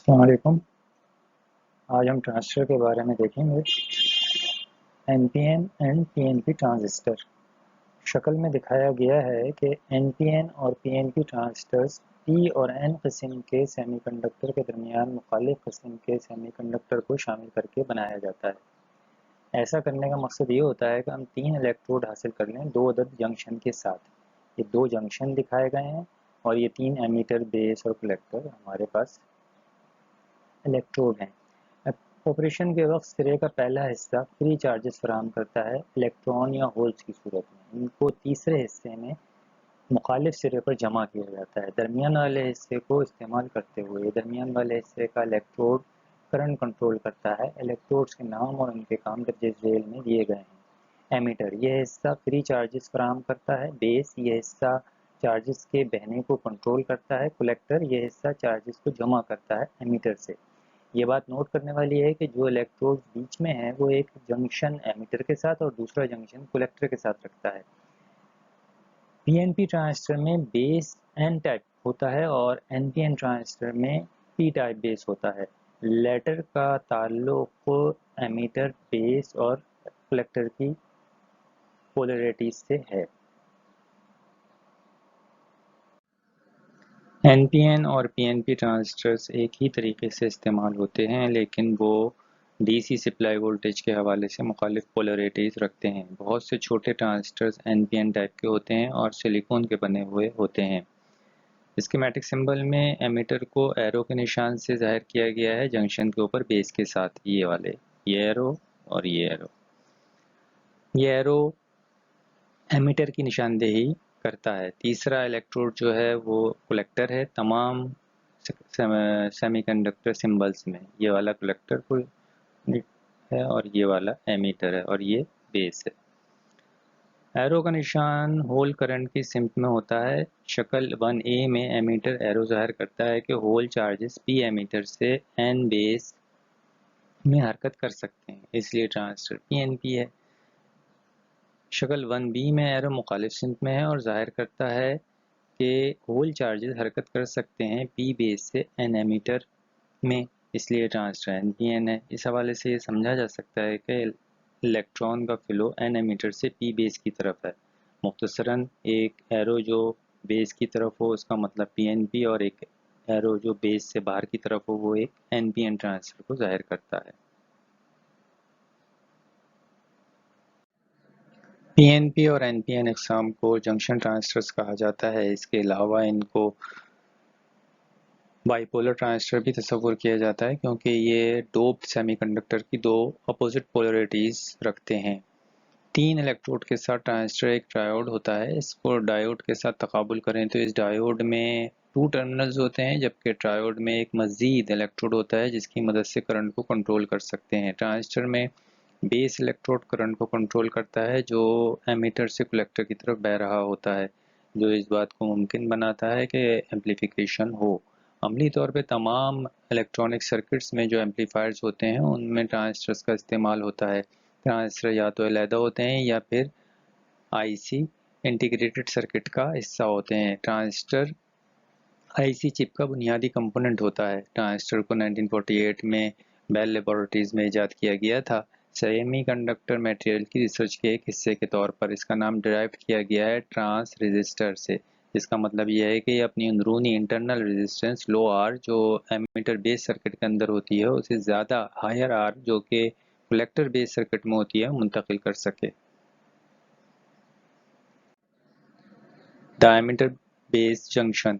अस्सलाम वालेकुम। आज हम ट्रांजिस्टर के बारे में देखेंगे। एनपीएन एंड पीएनपी ट्रांजिस्टर शक्ल में दिखाया गया है कि एनपीएन और पीएनपी ट्रांजिस्टर्स पी और एन किस्म के सेमीकंडक्टर के दरमियान मुखालिफ किस्म के सेमीकंडक्टर को शामिल करके बनाया जाता है। ऐसा करने का मकसद ये होता है कि हम 3 इलेक्ट्रोड हासिल कर लें 2 अदद जंक्शन के साथ। ये 2 जंक्शन दिखाए गए हैं और ये 3 एमीटर, बेस और कलेक्टर हमारे पास इलेक्ट्रोड हैं। ऑपरेशन के वक्त सिरे का पहला हिस्सा फ्री चार्जेस फराहम करता है इलेक्ट्रॉन या होल्स की सूरत में। इनको तीसरे हिस्से में मुखालिफ सिरे पर जमा किया जाता है। दरमियान वाले हिस्से को इस्तेमाल करते हुए दरमियान वाले हिस्से का इलेक्ट्रोड करंट कंट्रोल करता है। इलेक्ट्रोड्स के नाम और उनके काम दर्जे झेल में दिए गए हैं। एमीटर यह हिस्सा फ्री चार्जेस फराहम करता है। बेस यह हिस्सा चार्जेस के बहने को कंट्रोल करता है। कलेक्टर यह हिस्सा चार्जेस को जमा करता है एमीटर से। ये बात नोट करने वाली है कि जो इलेक्ट्रोड बीच में है वो एक जंक्शन एमिटर के साथ और दूसरा जंक्शन कलेक्टर के साथ रखता है। पीएनपी ट्रांजिस्टर में बेस एन टाइप होता है और एनपीएन ट्रांजिस्टर में पी टाइप बेस होता है। लेटर का ताल्लुक एमिटर, बेस और कलेक्टर की पोलैरिटीज से है। एनपीएन और पीएनपी ट्रांजिस्टर्स एक ही तरीके से इस्तेमाल होते हैं, लेकिन वो डीसी सप्लाई वोल्टेज के हवाले से मुखालिफ पोलैरिटीज़ रखते हैं। बहुत से छोटे ट्रांजिस्टर्स एनपीएन टाइप के होते हैं और सिलिकॉन के बने हुए होते हैं। स्कीमेटिक सिंबल में एमीटर को एरो के निशान से जाहिर किया गया है जंक्शन के ऊपर बेस के साथ। ये वाले, ये एरो और ये एरो। ये एरो एमीटर की निशानदेही करता है। तीसरा इलेक्ट्रोड जो है वो कलेक्टर है। तमाम सेमीकंडक्टर सिंबल्स में ये वाला कलेक्टर को है और ये वाला एमीटर है और ये बेस है। एरो का निशान होल करंट की सिम्त में होता है। शक्ल 1A में एमीटर एरो जाहिर करता है कि होल चार्जेस पी एमीटर से एन बेस में हरकत कर सकते हैं, इसलिए ट्रांजिस्टर पीएनपी है। शक्ल 1B में एरो मुखालिफ सिम्त में है और जाहिर करता है कि होल चार्जेस हरकत कर सकते हैं पी बेस से एन एमीटर में, इसलिए ट्रांजिस्टर एनपीएन है। इस हवाले से ये समझा जा सकता है कि इलेक्ट्रॉन का फ्लो एन एमीटर से पी बेस की तरफ है। मुख्तसरन एक एरो जो बेस की तरफ हो उसका मतलब पीएनपी और एक एरो जो बेस से बाहर की तरफ हो वो एक एनपीएन ट्रांजिस्टर को जाहिर करता है। पीएनपी और एनपीएन अक़साम को जंक्शन ट्रांजिस्टर्स कहा जाता है। इसके अलावा इनको बाइपोलर ट्रांजिस्टर भी तस्वुर किया जाता है क्योंकि ये डोप्ड सेमीकंडक्टर की दो अपोजिट पोलैरिटीज़ रखते हैं। 3 इलेक्ट्रोड के साथ ट्रांजिस्टर एक डायोड होता है। इसको डायोड के साथ तकाबुल करें तो इस डायोड में 2 टर्मिनल्स होते हैं, जबकि ट्रायोड में एक मज़ीद इलेक्ट्रोड होता है जिसकी मदद से करंट को कंट्रोल कर सकते हैं। ट्रांजिस्टर में बेस इलेक्ट्रोड करंट को कंट्रोल करता है जो एमीटर से कलेक्टर की तरफ बह रहा होता है, जो इस बात को मुमकिन बनाता है कि एम्पलीफिकेशन हो। अमली तौर पे तमाम इलेक्ट्रॉनिक सर्किट्स में जो एम्पलीफायर्स होते हैं उनमें ट्रांजिस्टर्स का इस्तेमाल होता है। ट्रांजिस्टर या तो अलहदा होते हैं या फिर आईसी इंटीग्रेटेड सर्किट का हिस्सा होते हैं। ट्रांजिस्टर आईसी चिप का बुनियादी कंपोनेंट होता है। ट्रांजिस्टर को 1948 में बेल लेबोरेटरीज में इजाद किया गया था सेमीकंडक्टर मटेरियल की रिसर्च के एक हिस्से के तौर पर। इसका नाम डिराइव किया गया है ट्रांस रेजिस्टर से, जिसका मतलब यह है कि अपनी अंदरूनी इंटरनल रेजिस्टेंस लो आर जो एमीटर बेस सर्किट के अंदर होती है उसे ज़्यादा हायर आर जो कि कलेक्टर बेस सर्किट में होती है मुंतकिल कर सके। डायमीटर बेस जंक्शन,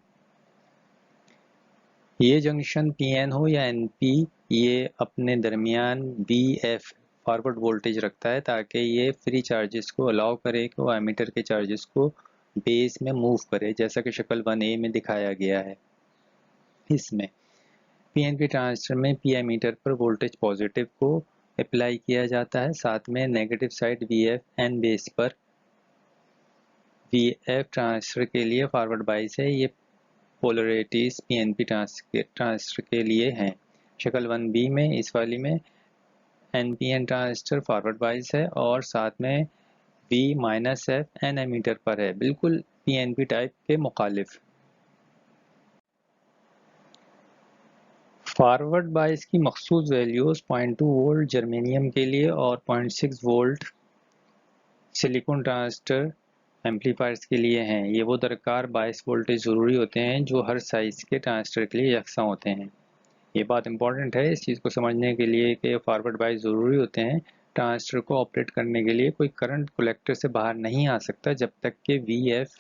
ये जंक्शन पीएन हो या एनपी, ये अपने दरमियान बीएफ फॉरवर्ड वोल्टेज रखता है ताकि ये फ्री चार्जेस को अलाउ करे कि वो एमीटर के चार्जेस को बेस में मूव करे, जैसा कि शक्ल 1A में दिखाया गया है। इसमें पीएनपी ट्रांजिस्टर में पी एमीटर पर वोल्टेज पॉजिटिव को अप्लाई किया जाता है, साथ में negative side VF N base पर। वीएफ ट्रांजिस्टर के लिए फॉरवर्ड बाइस है। ये पोलैरिटीज पीएनपी ट्रांजिस्टर के लिए हैं। शक्ल 1B में इस वाली में एनपीएन ट्रांजिस्टर फॉरवर्ड बाइस है और साथ में V-F एन एमीटर पर है, बिल्कुल पीएनपी टाइप के मुखालिफ। फॉरवर्ड बायस की मखसूस वैल्यूज़ 0.2 वोल्ट जर्मेनियम के लिए और 0.6 वोल्ट सिलिकॉन ट्रांजिस्टर एम्पलीफायर्स के लिए हैं। ये वो दरकार बायस वोल्टेज ज़रूरी होते हैं जो हर साइज़ के ट्रांजिस्टर के लिए यकसा होते हैं। ये बात इंपॉर्टेंट है इस चीज़ को समझने के लिए कि फॉरवर्ड बायस ज़रूरी होते हैं। ट्रांजिस्टर को ऑपरेट करने के लिए कोई करंट कलेक्टर से बाहर नहीं आ सकता जब तक कि वीएफ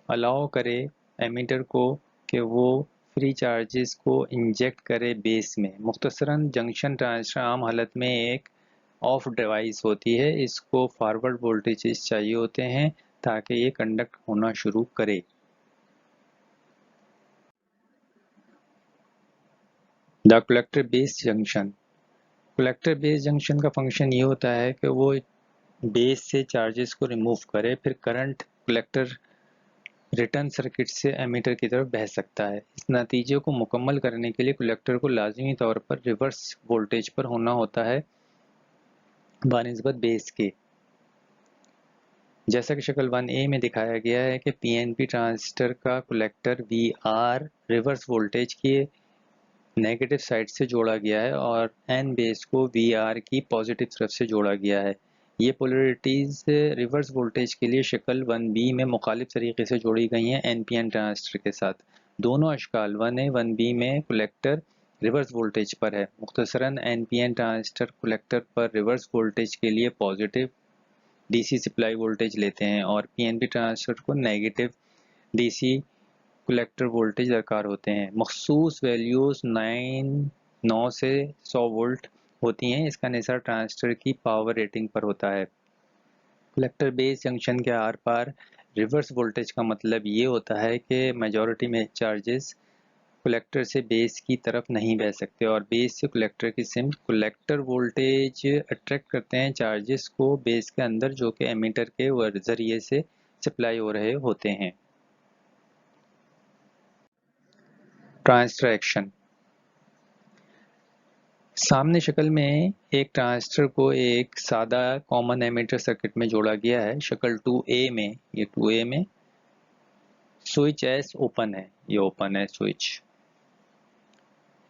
अलाउ करे एमीटर को कि वो फ्री चार्जेस को इंजेक्ट करे बेस में। मुख्तसरन जंक्शन ट्रांजिस्टर आम हालत में एक ऑफ डिवाइस होती है। इसको फॉरवर्ड वोल्टेजेस चाहिए होते हैं ताकि ये कंडक्ट होना शुरू करे। The collector base junction. Collector base junction का फंक्शन ये होता है कि वो बेस से चार्जेस को रिमूव करे, फिर करंट कलेक्टर रिटर्न सर्किट से एमीटर की तरफ बह सकता है। इस नतीजे को मुकम्मल करने के लिए कलेक्टर को लाजमी तौर पर रिवर्स वोल्टेज पर होना होता है बानिस्बत बेस के। जैसा कि शक्ल 1A में दिखाया गया है कि पीएनपी ट्रांजिस्टर का कलेक्टर वीआर रिवर्स वोल्टेज के नेगेटिव साइड से जोड़ा गया है और एन बेस को वीआर की पॉजिटिव तरफ से जोड़ा गया है। ये पोलरिटीज़ रिवर्स वोल्टेज के लिए शक्ल 1B में मुखालिफ तरीके से जोड़ी गई हैं एनपीएन ट्रांजिस्टर के साथ। दोनों अशकाल 1A 1B में कलेक्टर रिवर्स वोल्टेज पर है। मुख्तसरन एनपीएन ट्रांजिस्टर कलेक्टर पर रिवर्स वोल्टेज के लिए पॉजिटिव डीसी सप्लाई वोल्टेज लेते हैं और पीएनपी ट्रांजिस्टर को नेगेटिव डीसी कलेक्टर वोल्टेज दरकार होते हैं। मखसूस वैल्यूज़ 9 से 100 वोल्ट होती हैं। इसका निसार ट्रांजिस्टर की पावर रेटिंग पर होता है। कलेक्टर बेस जंक्शन के आर पार रिवर्स वोल्टेज का मतलब ये होता है कि मेजॉरिटी में चार्जेस कलेक्टर से बेस की तरफ नहीं बह सकते और बेस से कलेक्टर की सिम कलेक्टर वोल्टेज अट्रैक्ट करते हैं चार्जेस को बेस के अंदर जो कि एमीटर के ज़रिए से सप्लाई हो रहे होते हैं। Transistor action. सामने शक्ल में एक ट्रांजिस्टर को एक सादा कॉमन एमीटर सर्किट में जोड़ा गया है। शक्ल 2A में, ये 2A में स्विच एस ओपन है, ये ओपन है स्विच,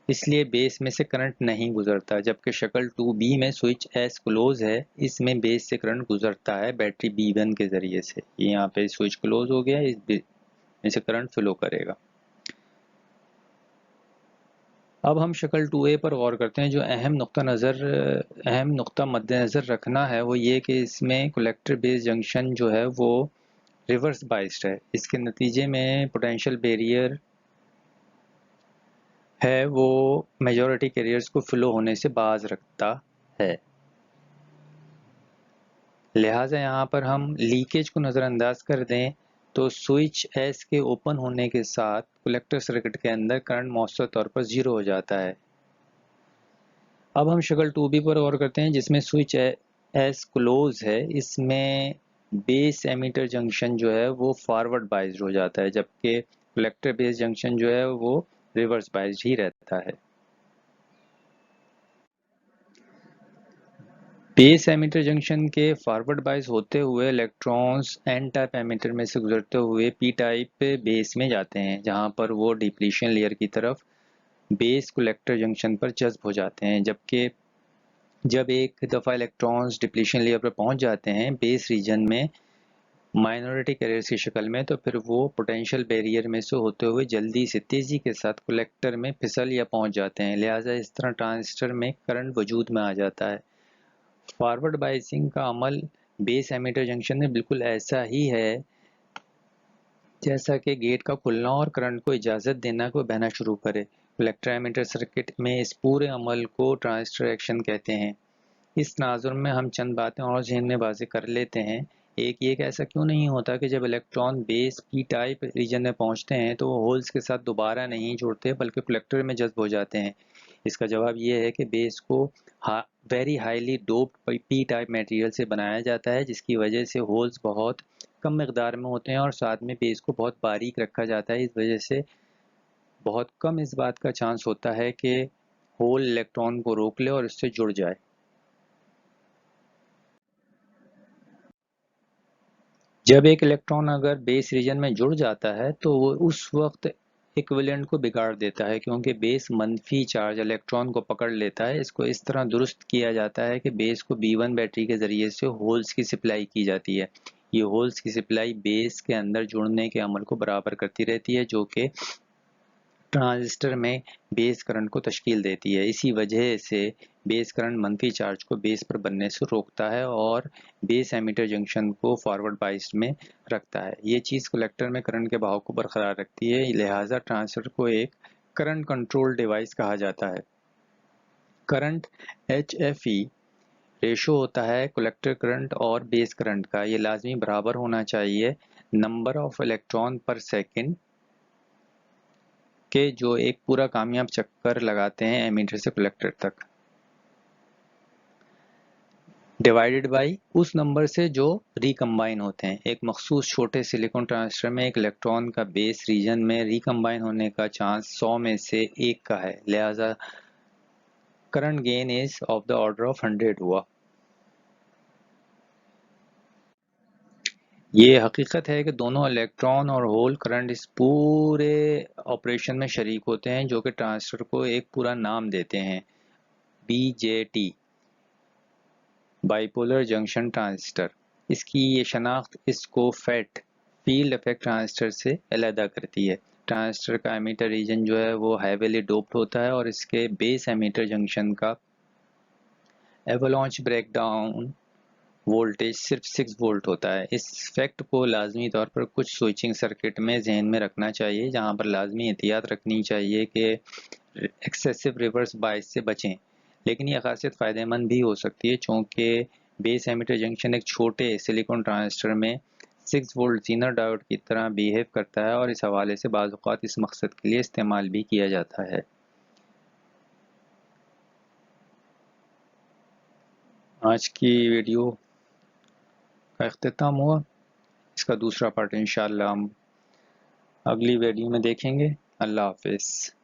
इसलिए बेस में से करंट नहीं गुजरता। जबकि शक्ल 2B में स्विच एस क्लोज है, इसमें बेस से करंट गुजरता है बैटरी B1 के ज़रिए से। ये यहाँ पे स्विच क्लोज हो गया, इस से करंट फ्लो करेगा। अब हम शक्ल 2A पर गौर करते हैं। जो अहम नुक्ता मद्देनज़र रखना है वो ये कि इसमें कलेक्टर बेस जंक्शन जो है वो रिवर्स बाइस्ड है। इसके नतीजे में पोटेंशियल बैरियर है वो मेजॉरिटी कैरियर्स को फ्लो होने से बाज रखता है। लिहाजा यहाँ पर हम लीकेज को नज़रअंदाज कर दें तो स्विच एस के ओपन होने के साथ कलेक्टर सर्किट के अंदर करंट मौसर तौर पर ज़ीरो हो जाता है। अब हम शक्ल 2B पर गौर करते हैं जिसमें स्विच एस क्लोज है। इसमें बेस एमीटर जंक्शन जो है वो फॉरवर्ड बाइज्ड हो जाता है जबकि कलेक्टर बेस जंक्शन जो है वो रिवर्स बाइज्ड ही रहता है। बेस एमिटर जंक्शन के फॉरवर्ड बायस होते हुए इलेक्ट्रॉन्स एन टाइप एमिटर में से गुजरते हुए पी टाइप बेस में जाते हैं जहां पर वो डिप्लीशन लेयर की तरफ बेस कलेक्टर जंक्शन पर जज्ब हो जाते हैं। जबकि जब एक दफ़ा इलेक्ट्रॉन्स डिप्लीशन लेयर पर पहुंच जाते हैं बेस रीजन में माइनॉरिटी कैरियर्स की शक्ल में, तो फिर वो पोटेंशियल बैरियर में से होते हुए जल्दी से तेज़ी के साथ कलेक्टर में फिसल या पहुंच जाते हैं। लिहाजा इस तरह ट्रांजिस्टर में करंट वजूद में आ जाता है। फॉरवर्ड बायसिंग का अमल बेस एमिटर जंक्शन में बिल्कुल ऐसा ही है जैसा कि गेट का खुलना और करंट को इजाज़त देना को बहना शुरू करे। कलेक्टर एमिटर सर्किट में इस पूरे अमल को ट्रांजिस्टर एक्शन कहते हैं। इस नाजुर में हम चंद बातें और जहन में वाज़े कर लेते हैं। एक ये कि ऐसा क्यों नहीं होता कि जब electron base P type region में पहुंचते हैं तो वो होल्स के साथ दोबारा नहीं जुड़ते बल्कि कलेक्टर में जज्ब हो जाते हैं। इसका जवाब ये है कि बेस को very highly doped P type material से बनाया जाता है जिसकी वजह से होल्स बहुत कम मिकदार में होते हैं और साथ में बेस को बहुत बारीक रखा जाता है। इस वजह से बहुत कम इस बात का चांस होता है कि होल इलेक्ट्रॉन को रोक ले और उससे जुड़ जाए। जब एक इलेक्ट्रॉन अगर बेस रीजन में जुड़ जाता है तो वो उस वक्त इक्विवेलेंट को बिगाड़ देता है, क्योंकि बेस मंफी चार्ज इलेक्ट्रॉन को पकड़ लेता है। इसको इस तरह दुरुस्त किया जाता है कि बेस को B1 बैटरी के ज़रिए से होल्स की सप्लाई की जाती है। ये होल्स की सप्लाई बेस के अंदर जुड़ने के अमल को बराबर करती रहती है, जो कि ट्रांजिस्टर में बेस करंट को तश्कील देती है। इसी वजह से बेस करंट मंफी चार्ज को बेस पर बनने से रोकता है और बेस एमिटर जंक्शन को फॉरवर्ड बाइस्ड में रखता है। ये चीज़ कलेक्टर में करंट के बहाव को बरकरार रखती है, लिहाजा ट्रांजिस्टर को एक करंट कंट्रोल डिवाइस कहा जाता है। करंट HFE रेशो होता है कलेक्टर करंट और बेस करंट का। ये लाजमी बराबर होना चाहिए नंबर ऑफ इलेक्ट्रॉन पर सेकेंड के, जो एक पूरा कामयाब चक्कर लगाते हैं एमीटर से कलेक्टर तक, डिवाइडेड बाई उस नंबर से जो रिकम्बाइन होते हैं। एक मखसूस छोटे सिलिकॉन ट्रांजिस्टर में एक इलेक्ट्रॉन का बेस रीजन में रिकम्बाइन होने का चांस 100 में से 1 का है, लिहाजा current gain is of the order of 100 हुआ। ये हकीकत है कि दोनों इलेक्ट्रॉन और होल करंट इस पूरे ऑपरेशन में शरीक होते हैं, जो कि ट्रांजिस्टर को एक पूरा नाम देते हैं, BJT, बाइपोलर जंक्शन ट्रांजिस्टर। इसकी ये शनाख्त इसको फैट फील्ड इफेक्ट ट्रांजिस्टर से अलहदा करती है। ट्रांजिस्टर का एमीटर रीजन जो है वो हैवीली डोप्ड होता है और इसके बेस एमीटर जंक्शन का एवलांच ब्रेकडाउन वोल्टेज सिर्फ 6 वोल्ट होता है। इस फैक्ट को लाजमी तौर पर कुछ स्विचिंग सर्किट में जहन में रखना चाहिए, जहां पर लाजमी एहतियात रखनी चाहिए कि एक्सेसिव रिवर्स बायस से बचें। लेकिन यह खासियत फ़ायदेमंद भी हो सकती है, चूँकि बेस एमिटर जंक्शन एक छोटे सिलिकॉन ट्रांजिस्टर में 6 वोल्ट जीनर डायोड की तरह बिहेव करता है और इस हवाले से बाज़ औक़ात इस मकसद के लिए इस्तेमाल भी किया जाता है। आज की वीडियो का इख्तिताम हुआ। इसका दूसरा पार्ट इंशाअल्लाह हम अगली वीडियो में देखेंगे। अल्लाह हाफ़िज़।